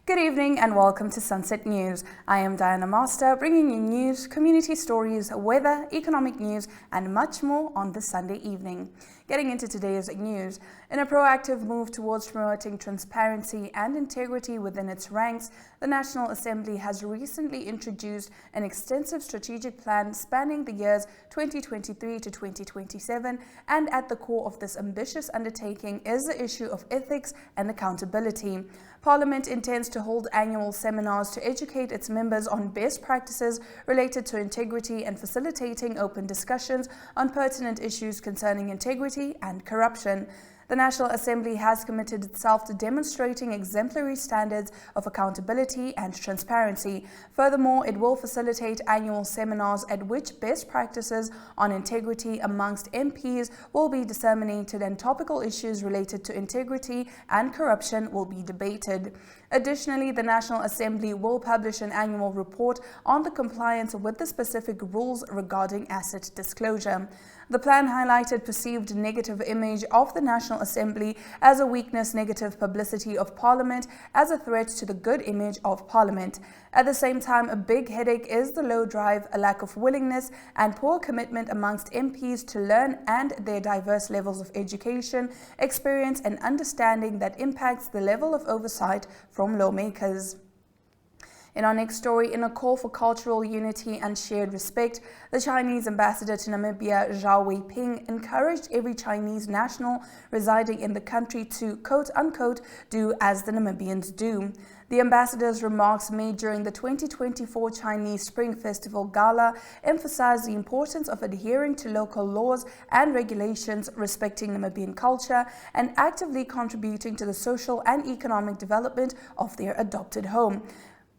Good evening and welcome to Sunset News. I am Diana Master, bringing you news, community stories, weather, economic news, and much more on this Sunday evening. Getting into today's news, in a proactive move towards promoting transparency and integrity within its ranks, the National Assembly has recently introduced an extensive strategic plan spanning the years 2023 to 2027, and at the core of this ambitious undertaking is the issue of ethics and accountability. Parliament intends to hold annual seminars to educate its members on best practices related to integrity and facilitating open discussions on pertinent issues concerning integrity and corruption. The National Assembly has committed itself to demonstrating exemplary standards of accountability and transparency. Furthermore, it will facilitate annual seminars at which best practices on integrity amongst MPs will be disseminated and topical issues related to integrity and corruption will be debated. Additionally, the National Assembly will publish an annual report on the compliance with the specific rules regarding asset disclosure. The plan highlighted perceived negative image of the National Assembly as a weakness, negative publicity of Parliament as a threat to the good image of Parliament. At the same time, a big headache is the low drive, a lack of willingness and poor commitment amongst MPs to learn and their diverse levels of education, experience and understanding that impacts the level of oversight from lawmakers. In our next story, in a call for cultural unity and shared respect, the Chinese ambassador to Namibia, Zhao Weiping, encouraged every Chinese national residing in the country to, quote-unquote, do as the Namibians do. The ambassador's remarks made during the 2024 Chinese Spring Festival Gala emphasized the importance of adhering to local laws and regulations, respecting Namibian culture, and actively contributing to the social and economic development of their adopted home.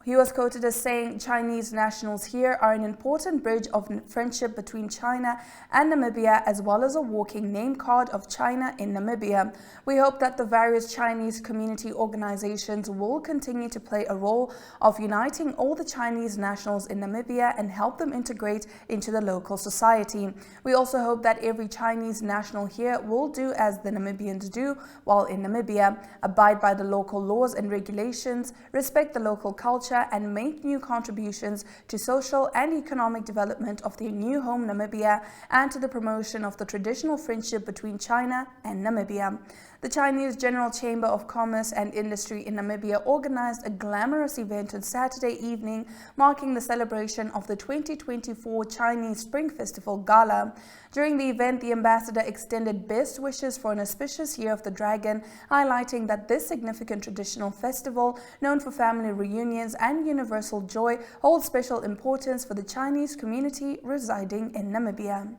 He was quoted as saying, "Chinese nationals here are an important bridge of friendship between China and Namibia, as well as a walking name card of China in Namibia. We hope that the various Chinese community organizations will continue to play a role of uniting all the Chinese nationals in Namibia and help them integrate into the local society. We also hope that every Chinese national here will do as the Namibians do while in Namibia, abide by the local laws and regulations, respect the local culture, and make new contributions to social and economic development of their new home Namibia and to the promotion of the traditional friendship between China and Namibia." The Chinese General Chamber of Commerce and Industry in Namibia organized a glamorous event on Saturday evening, marking the celebration of the 2024 Chinese Spring Festival Gala. During the event, the ambassador extended best wishes for an auspicious Year of the Dragon, highlighting that this significant traditional festival, known for family reunions and universal joy, holds special importance for the Chinese community residing in Namibia.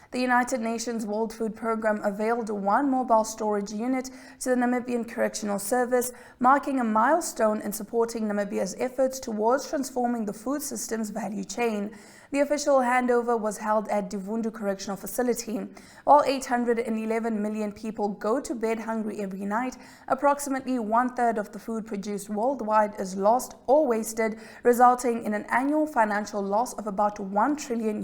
The United Nations World Food Programme availed one mobile storage unit to the Namibian Correctional Service, marking a milestone in supporting Namibia's efforts towards transforming the food system's value chain. The official handover was held at Divundu Correctional Facility. While 811 million people go to bed hungry every night, approximately one-third of the food produced worldwide is lost or wasted, resulting in an annual financial loss of about $1 trillion.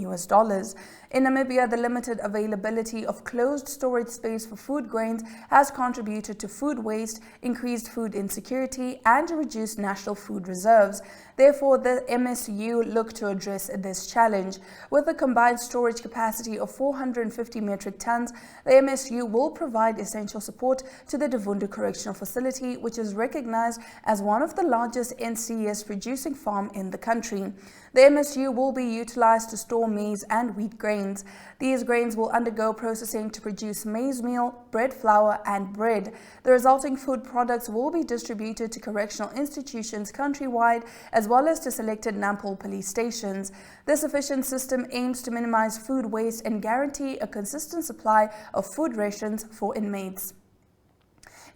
In Namibia, the limited availability of closed storage space for food grains has contributed to food waste, increased food insecurity, and reduced national food reserves. Therefore, the MSU looked to address this challenge. With a combined storage capacity of 450 metric tons, the MSU will provide essential support to the Divundu Correctional Facility, which is recognized as one of the largest NCS producing farm in the country. The MSU will be utilized to store maize and wheat grains. These grains will undergo processing to produce maize meal, bread flour, and bread. The resulting food products will be distributed to correctional institutions countrywide, as well as to selected Nampol police stations. This efficient system aims to minimize food waste and guarantee a consistent supply of food rations for inmates.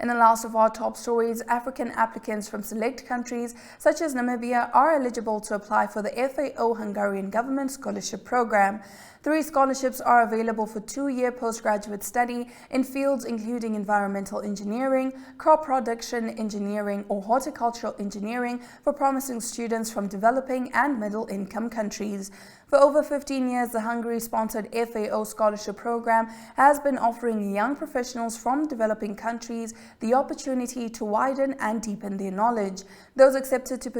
In the last of our top stories, African applicants from select countries such as Namibia are eligible to apply for the FAO Hungarian government scholarship program. 3 scholarships are available for 2-year postgraduate study in fields including environmental engineering, crop production engineering, or horticultural engineering for promising students from developing and middle-income countries. For over 15 years, the Hungary-sponsored FAO scholarship program has been offering young professionals from developing countries the opportunity to widen and deepen their knowledge. Those accepted to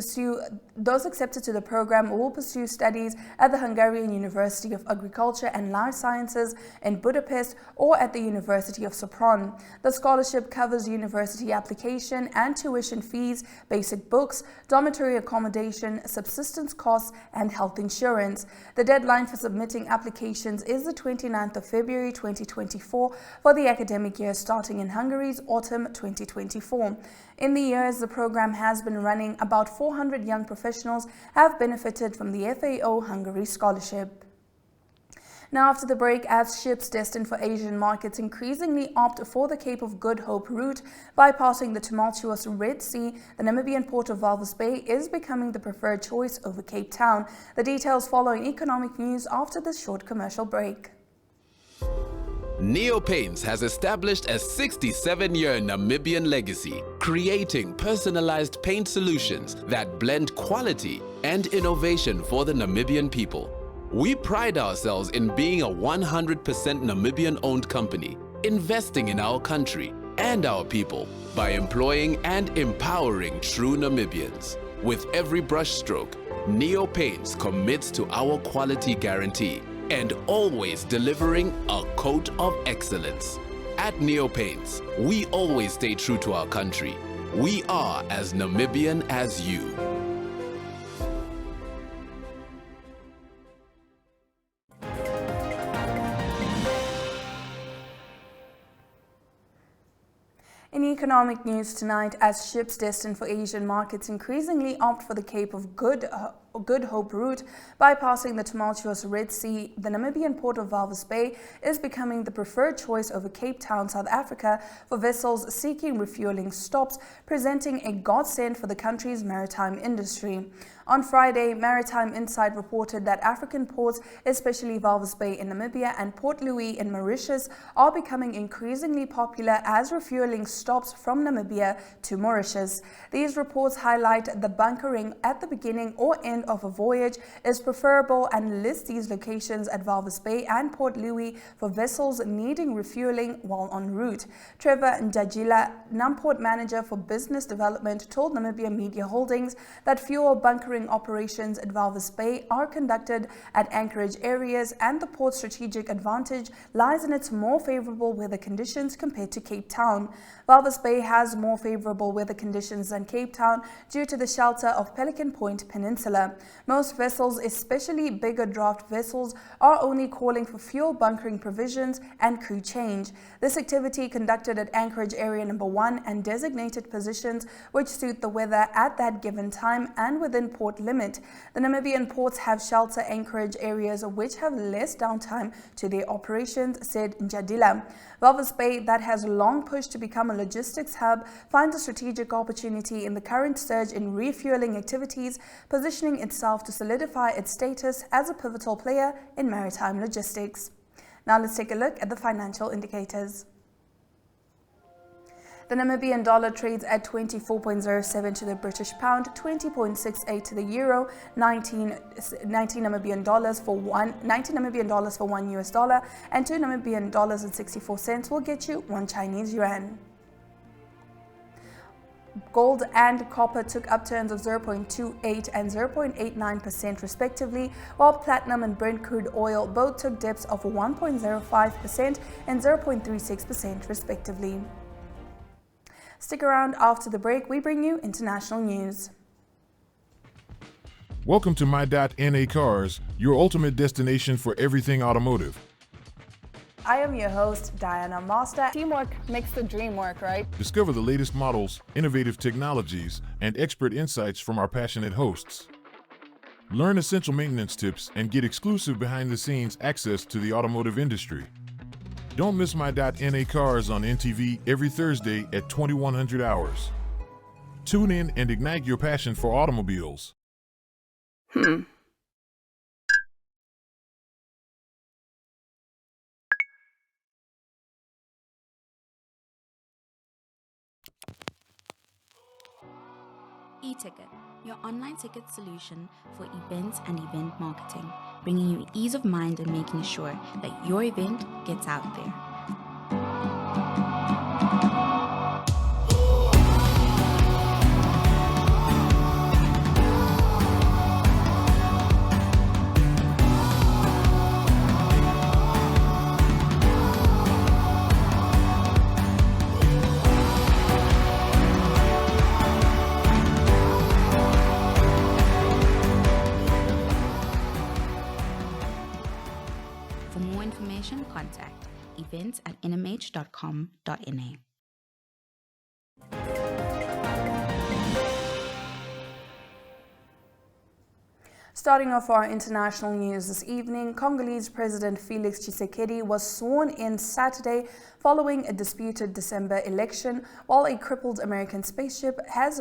the program will pursue studies at the Hungarian University of Agriculture and Life Sciences in Budapest or at the University of Sopron. The scholarship covers university application and tuition fees, basic books, dormitory accommodation, subsistence costs, and health insurance. The deadline for submitting applications is the 29th of February 2024 for the academic year starting in Hungary's autumn 2024. In the years the program has been running, about 400 young professionals have benefited from the FAO Hungary scholarship. Now, after the break, as ships destined for Asian markets increasingly opt for the Cape of Good Hope route, bypassing the tumultuous Red Sea, the Namibian port of Walvis Bay is becoming the preferred choice over Cape Town. The details follow in economic news after this short commercial break. Neo Paints has established a 67-year Namibian legacy, creating personalized paint solutions that blend quality and innovation for the Namibian people. We pride ourselves in being a 100% Namibian-owned company, investing in our country and our people by employing and empowering true Namibians. With every brushstroke, Neo Paints commits to our quality guarantee and always delivering a coat of excellence. At Neo Paints, we always stay true to our country. We are as Namibian as you. In economic news tonight, as ships destined for Asian markets increasingly opt for the Cape of Good Hope route, bypassing the tumultuous Red Sea, the Namibian port of Walvis Bay is becoming the preferred choice over Cape Town, South Africa, for vessels seeking refueling stops, presenting a godsend for the country's maritime industry. On Friday, Maritime Insight reported that African ports, especially Walvis Bay in Namibia and Port Louis in Mauritius, are becoming increasingly popular as refueling stops from Namibia to Mauritius. These reports highlight the bunkering at the beginning or end of a voyage is preferable and list these locations at Walvis Bay and Port Louis for vessels needing refueling while en route. Trevor Njajila, Namport Manager for Business Development, told Namibia Media Holdings that fuel bunkering operations at Walvis Bay are conducted at anchorage areas and the port's strategic advantage lies in its more favorable weather conditions compared to Cape Town. Walvis Bay has more favorable weather conditions than Cape Town due to the shelter of Pelican Point Peninsula. Most vessels, especially bigger draft vessels, are only calling for fuel bunkering provisions and crew change. This activity conducted at anchorage area number 1 and designated positions which suit the weather at that given time and within port limit. The Namibian ports have shelter anchorage areas which have less downtime to their operations, said Njadila. Walvis Bay, that has long pushed to become a logistics hub, finds a strategic opportunity in the current surge in refueling activities, positioning itself to solidify its status as a pivotal player in maritime logistics. Now let's take a look at the financial indicators. The Namibian dollar trades at 24.07 to the British pound, 20.68 to the euro, 90 Namibian dollars for one US dollar, and 2 Namibian dollars and 64 cents will get you 1 Chinese yuan. Gold and copper took upturns of 0.28 and 0.89% respectively, while platinum and Brent crude oil both took dips of 1.05% and 0.36% respectively. Stick around after the break, we bring you international news. Welcome to My.NA Cars, your ultimate destination for everything automotive. I am your host, Diana Master. Teamwork makes the dream work, right? Discover the latest models, innovative technologies, and expert insights from our passionate hosts. Learn essential maintenance tips and get exclusive behind-the-scenes access to the automotive industry. Don't miss My.NA Cars on NTV every Thursday at 2100 hours. Tune in and ignite your passion for automobiles. eTicket, your online ticket solution for events and event marketing, bringing you ease of mind and making sure that your event gets out there. For more information, contact events@nhh.com.na. Starting off our international news this evening, Congolese President Felix Tshisekedi was sworn in Saturday following a disputed December election, while a crippled American spaceship has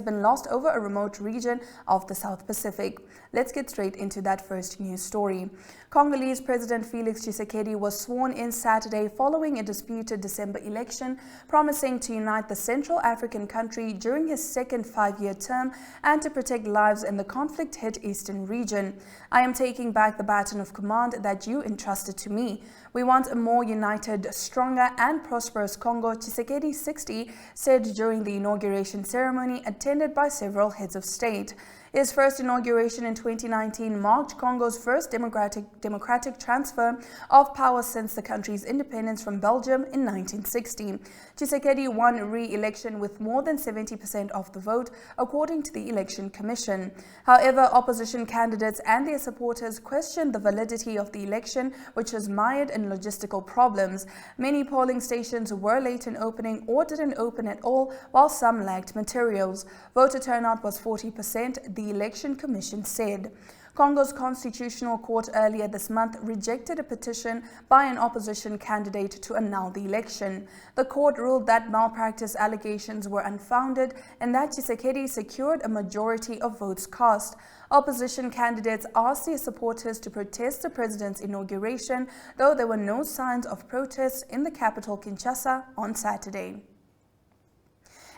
been lost over a remote region of the South Pacific. Let's get straight into that first news story. Congolese President Felix Tshisekedi was sworn in Saturday following a disputed December election, promising to unite the Central African country during his second 5-year term and to protect lives in the conflict-hit eastern region. I am taking back the baton of command that you entrusted to me. We want a more united, stronger and prosperous Congo, Tshisekedi, 60, said during the inauguration ceremony attended by several heads of state. His first inauguration in 2019 marked Congo's first democratic transfer of power since the country's independence from Belgium in 1960. Tshisekedi won re-election with more than 70% of the vote, according to the Election Commission. However, opposition candidates and their supporters questioned the validity of the election, which was mired in logistical problems. Many polling stations were late in opening or didn't open at all, while some lacked materials. Voter turnout was 40%, the Election Commission said. Congo's Constitutional Court earlier this month rejected a petition by an opposition candidate to annul the election. The court ruled that malpractice allegations were unfounded and that Tshisekedi secured a majority of votes cast. Opposition candidates asked their supporters to protest the president's inauguration, though there were no signs of protests in the capital Kinshasa on Saturday.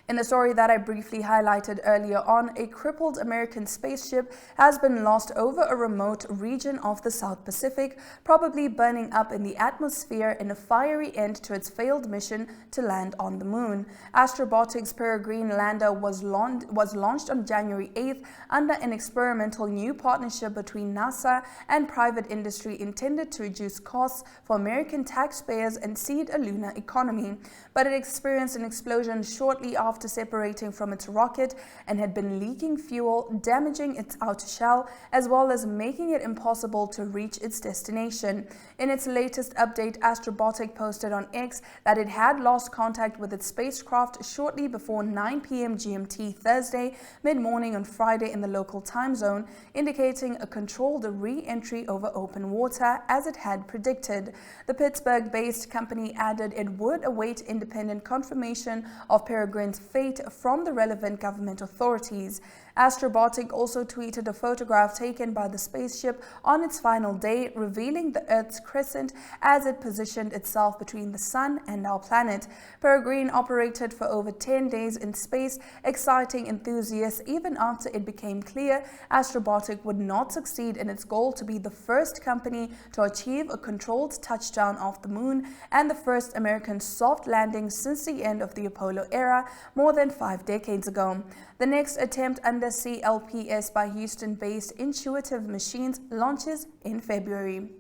In the story that I briefly highlighted earlier on, a crippled American spaceship has been lost over a remote region of the South Pacific, probably burning up in the atmosphere in a fiery end to its failed mission to land on the moon. Astrobotic's Peregrine lander was launched on January 8th under an experimental new partnership between NASA and private industry intended to reduce costs for American taxpayers and seed a lunar economy. But it experienced an explosion shortly after separating from its rocket and had been leaking fuel, damaging its outer shell, as well as making it impossible to reach its destination. In its latest update, Astrobotic posted on X that it had lost contact with its spacecraft shortly before 9 p.m. GMT Thursday, mid-morning on Friday in the local time zone, indicating a controlled re-entry over open water as it had predicted. The Pittsburgh-based company added it would await independent confirmation of Peregrine's fate from the relevant government authorities. Astrobotic also tweeted a photograph taken by the spaceship on its final day, revealing the Earth's crescent as it positioned itself between the Sun and our planet. Peregrine operated for over 10 days in space, exciting enthusiasts even after it became clear Astrobotic would not succeed in its goal to be the first company to achieve a controlled touchdown off the moon and the first American soft landing since the end of the Apollo era more than 5 decades ago. The next attempt under CLPS by Houston-based Intuitive Machines launches in February.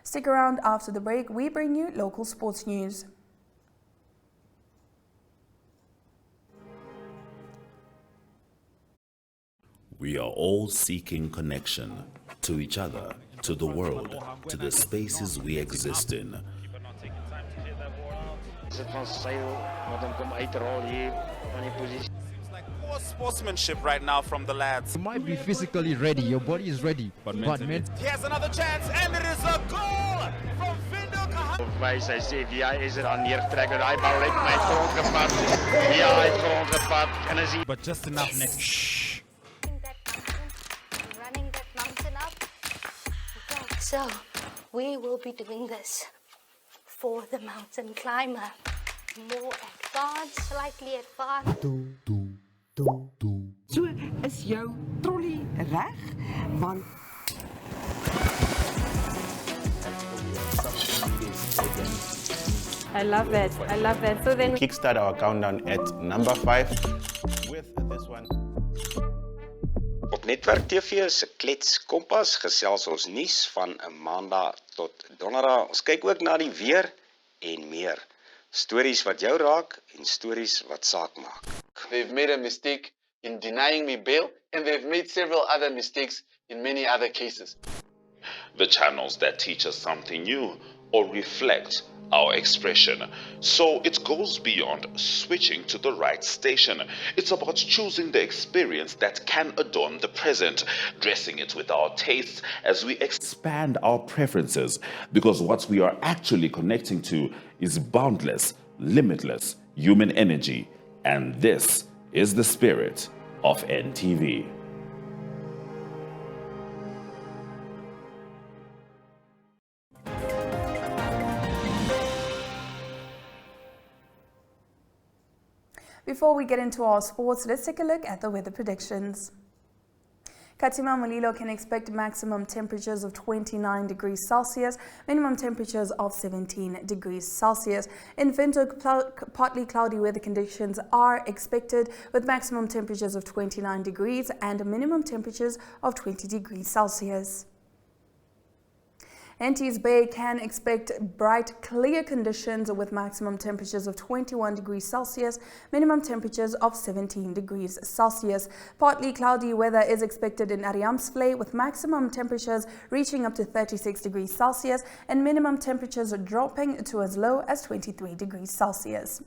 Stick around after the break, we bring you local sports news. We are all seeking connection to each other, to the world, to the spaces we exist in. Poor sportsmanship right now from the lads. You might be physically ready, your body is ready, but mentally. Here's another chance, and it is a goal from Vindo Kahana. Sy sê wie is dit aan neertrek en daai bal het my grond gevat. Ja, hy het grond gevat en is But just enough next. Shh. Running that mountain up. Okay, so we will be doing this for the mountain climber. More advanced. advanced, slightly advanced. So is jou trolley reg? Want I love that. I love that. So then Kickstart our countdown at number 5 with this one. Op Netwerk TV se Klets Kompas gesels ons nuus van 'n Maandag tot Donderdag. Ons kyk ook na die weer en meer. Stories wat jou raak en stories wat saak maak. They've made a mistake in denying me bail, and they've made several other mistakes in many other cases. The channels that teach us something new or reflect our expression. So it goes beyond switching to the right station. It's about choosing the experience that can adorn the present, dressing it with our tastes as we expand our preferences, because what we are actually connecting to is boundless, limitless human energy. And this is the spirit of NTV. Before we get into our sports, let's take a look at the weather predictions. Katima Mulilo can expect maximum temperatures of 29 degrees Celsius, minimum temperatures of 17 degrees Celsius. In Windhoek, partly cloudy weather conditions are expected with maximum temperatures of 29 degrees and minimum temperatures of 20 degrees Celsius. Henties Bay can expect bright, clear conditions with maximum temperatures of 21 degrees Celsius, minimum temperatures of 17 degrees Celsius. Partly cloudy weather is expected in Ariamsvlei with maximum temperatures reaching up to 36 degrees Celsius and minimum temperatures dropping to as low as 23 degrees Celsius.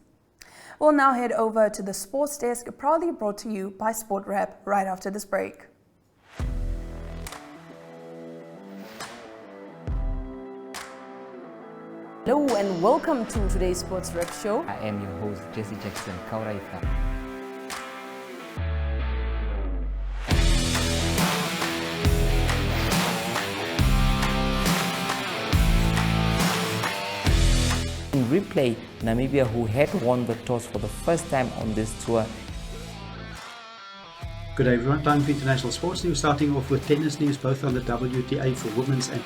We'll now head over to the sports desk, proudly brought to you by Sport Rep right after this break. Hello and welcome to today's Sports Rep Show. I am your host, Jesse Jackson Kauraifa. In replay, Namibia, who had won the toss for the first time on this tour. Good day everyone, time for international sports news, starting off with tennis news, both on the WTA for women's and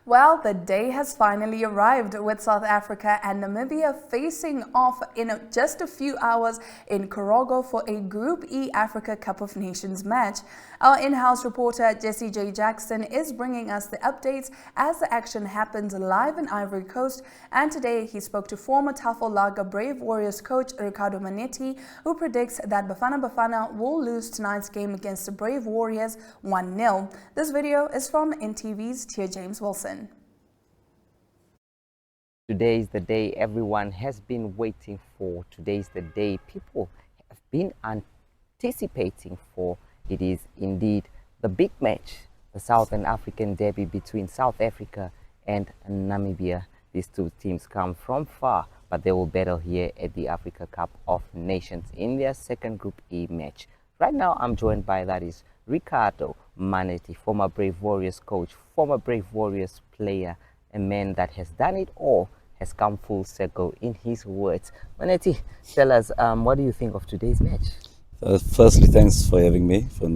Well, the day has finally arrived with South Africa and Namibia facing off in just a few hours in Korogo for a Group E Africa Cup of Nations match. Our in-house reporter Jesse J. Jackson is bringing us the updates as the action happens live in Ivory Coast, and today he spoke to former Tafellaga Brave Warriors coach Ricardo Manetti, who predicts that Bafana Bafana will lose tonight's game against the Brave Warriors 1-0. This video is from NTV's Tia James Wilson. Today is the day everyone has been waiting for. Today is the day people have been anticipating for. It is indeed the big match, the Southern African derby between South Africa and Namibia. These two teams come from far, but they will battle here at the Africa Cup of Nations in their second Group E match. Right now, I'm joined by, that is, Ricardo Manetti, former Brave Warriors coach, former Brave Warriors player, a man that has done it all, has come full circle in his words. Manetti, tell us, what do you think of today's match? Firstly, thanks for having me, for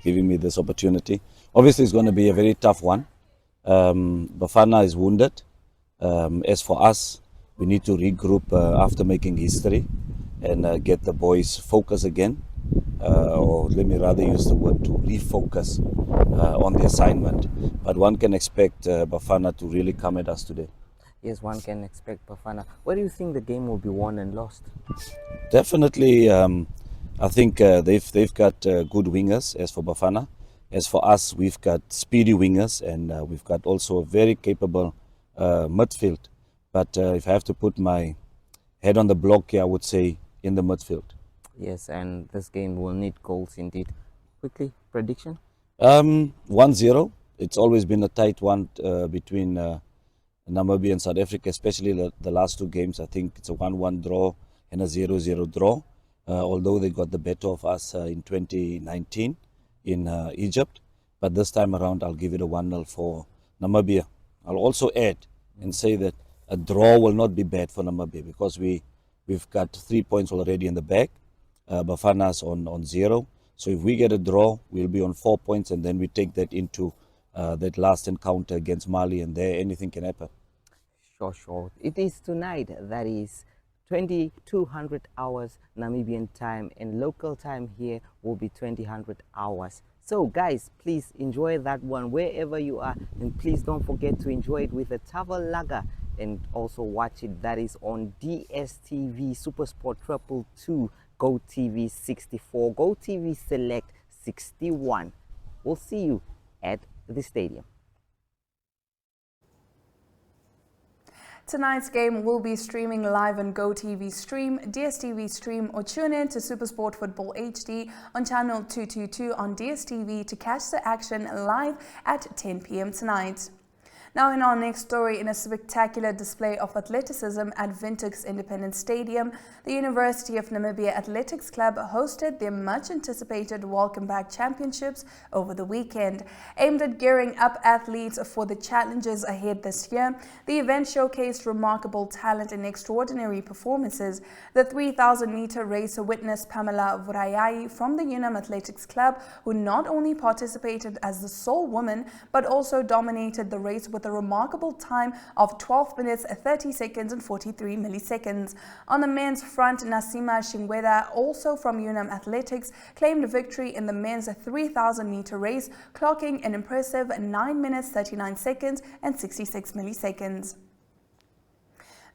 giving me this opportunity. Obviously, it's going to be a very tough one. Bafana is wounded. As for us, we need to regroup after making history and get the boys focused again. Or let me rather use the word to refocus on the assignment. But one can expect Bafana to really come at us today. Yes, one can expect Bafana. Where do you think the game will be won and lost? Definitely, I think they've got good wingers as for Bafana. As for us, we've got speedy wingers and we've got also a very capable midfield. But if I have to put my head on the block here, I would say in the midfield. Yes, and this game will need goals indeed. Quickly, prediction? 1-0. It's always been a tight one between Namibia and South Africa, especially the last two games. I think it's a 1-1 draw and a 0-0 draw. although they got the better of us in 2019 in Egypt. But this time around, I'll give it a 1-0 for Namibia. I'll also add and say that a draw will not be bad for Namibia because we've got 3 points already in the bag. Bafana's on 0. So if we get a draw, we'll be on 4 points, and then we take that into that last encounter against Mali, and there anything can happen. Sure. It is tonight, that is 2200 hours Namibian time, and local time here will be 2000 hours. So guys, please enjoy that one wherever you are, and please don't forget to enjoy it with a Tavel Lager, and also watch it. That is on DSTV SuperSport 222, GoTV 64, GoTV Select 61. We'll see you at the stadium. Tonight's game will be streaming live on GoTV Stream, DSTV Stream, or tune in to SuperSport Football HD on channel 222 on DSTV to catch the action live at 10 p.m. tonight. Now in our next story, in a spectacular display of athleticism at Windhoek's Independence Stadium, the University of Namibia Athletics Club hosted their much-anticipated Welcome Back Championships over the weekend. Aimed at gearing up athletes for the challenges ahead this year, the event showcased remarkable talent and extraordinary performances. The 3,000-meter race witnessed Pamela Vurayai from the UNAM Athletics Club, who not only participated as the sole woman, but also dominated the race with a remarkable time of 12 minutes, 30 seconds and 43 milliseconds. On the men's front, Nasima Shingweda, also from UNAM Athletics, claimed victory in the men's 3,000-meter race, clocking an impressive 9 minutes, 39 seconds and 66 milliseconds.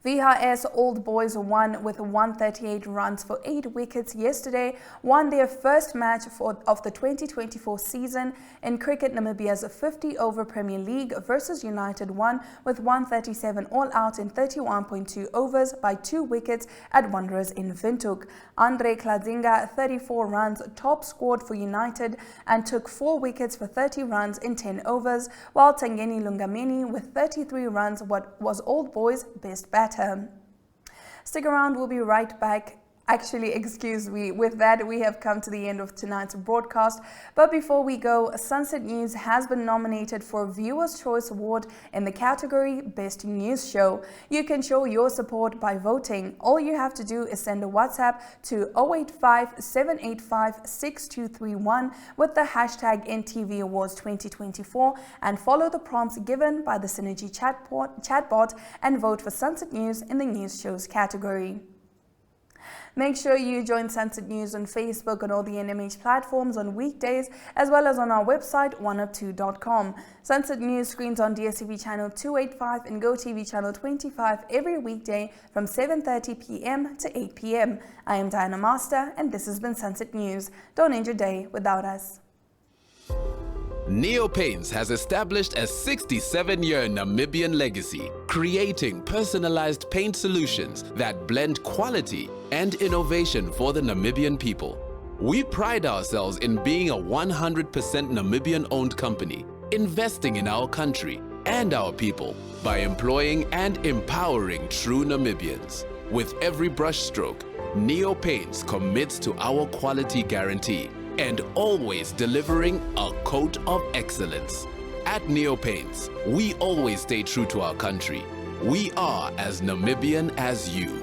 VHS Old Boys won with 138 runs for 8 wickets yesterday, won their first match of the 2024 season in cricket. Namibia's 50-over Premier League versus United won with 137 all out in 31.2 overs by 2 wickets at Wanderers in Windhoek. Andre Kladzinga, 34 runs, top scored for United and took 4 wickets for 30 runs in 10 overs, while Tangeni Lungameni with 33 runs was Old Boys' best batter. Stick around, we'll be right back. Actually, excuse me, with that we have come to the end of tonight's broadcast. But before we go, Sunset News has been nominated for a Viewer's Choice Award in the category Best News Show. You can show your support by voting. All you have to do is send a WhatsApp to 085-785-6231 with the hashtag NTV Awards 2024 and follow the prompts given by the Synergy chatbot and vote for Sunset News in the News Shows category. Make sure you join Sunset News on Facebook and all the NMH platforms on weekdays, as well as on our website, oneup2.com. Sunset News screens on DSTV channel 285 and GoTV channel 25 every weekday from 7:30 p.m. to 8 p.m. I am Diana Master, and this has been Sunset News. Don't end your day without us. Neopaints has established a 67-year Namibian legacy, creating personalized paint solutions that blend quality and innovation for the Namibian people. We pride ourselves in being a 100% Namibian-owned company, investing in our country and our people by employing and empowering true Namibians. With every brushstroke, Neopaints commits to our quality guarantee and always delivering a coat of excellence. At Neopaints, we always stay true to our country. We are as Namibian as you.